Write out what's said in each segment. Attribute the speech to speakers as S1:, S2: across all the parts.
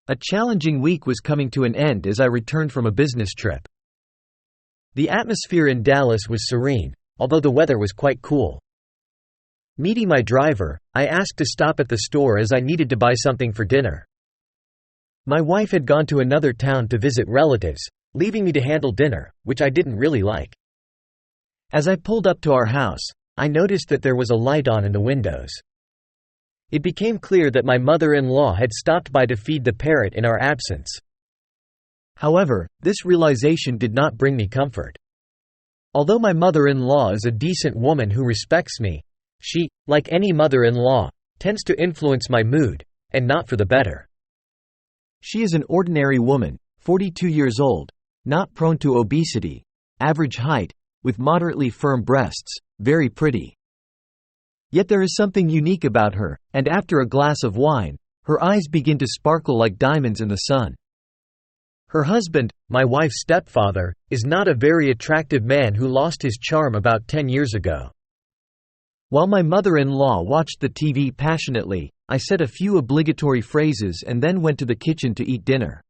S1: A challenging week was coming to an end as I returned from a business trip. The atmosphere in Dallas was serene, although the weather was quite cool. Meeting my driver, I asked to stop at the store as I needed to buy something for dinner. My wife had gone to another town to visit relatives, leaving me to handle dinner, which I didn't really like. As I pulled up to our house, I noticed that there was a light on in the windows. It became clear that my mother-in-law had stopped by to feed the parrot in our absence. However, this realization did not bring me comfort. Although my mother-in-law is a decent woman who respects me, she, like any mother-in-law, tends to influence my mood, and not for the better. She is an ordinary woman, 42 years old, not prone to obesity, average height, with moderately firm breasts, very pretty. Yet there is something unique about her, and after a glass of wine, her eyes begin to sparkle like diamonds in the sun. Her husband, my wife's stepfather, is not a very attractive man who lost his charm about 10 years ago. While my mother-in-law watched the TV passionately, I said a few obligatory phrases and then went to the kitchen to eat dinner.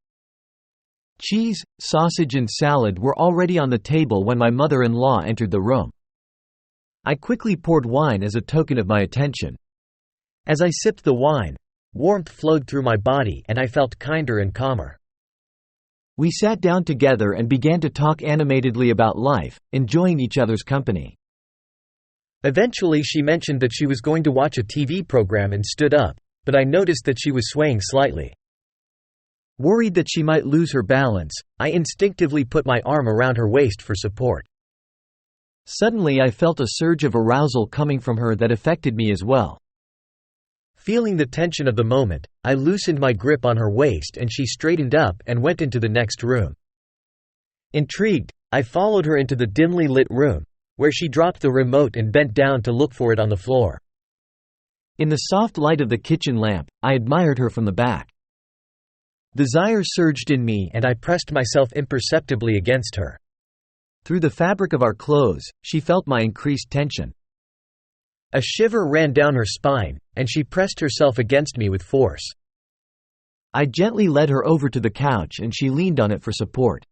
S1: Cheese, sausage and salad were already on the table when my mother-in-law entered the room. I quickly poured wine as a token of my attention. As I sipped the wine, warmth flowed through my body and I felt kinder and calmer. We sat down together and began to talk animatedly about life, enjoying each other's company. Eventually she mentioned that she was going to watch a TV program and stood up, but I noticed that she was swaying slightly. Worried that she might lose her balance, I instinctively put my arm around her waist for support. Suddenly I felt a surge of arousal coming from her that affected me as well. Feeling the tension of the moment, I loosened my grip on her waist and she straightened up and went into the next room. Intrigued, I followed her into the dimly lit room, where she dropped the remote and bent down to look for it on the floor. In the soft light of the kitchen lamp, I admired her from the back. Desire surged in me and I pressed myself imperceptibly against her. Through the fabric of our clothes, she felt my increased tension. A shiver ran down her spine, and she pressed herself against me with force. I gently led her over to the couch and she leaned on it for support.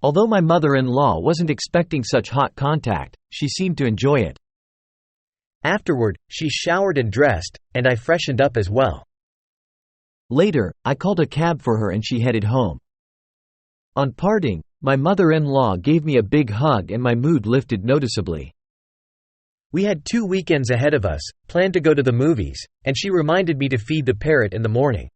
S1: Although my mother-in-law wasn't expecting such hot contact, she seemed to enjoy it. Afterward, she showered and dressed, and I freshened up as well. Later, I called a cab for her and she headed home. On parting, my mother-in-law gave me a big hug and my mood lifted noticeably. We had 2 weekends ahead of us, planned to go to the movies, and she reminded me to feed the parrot in the morning.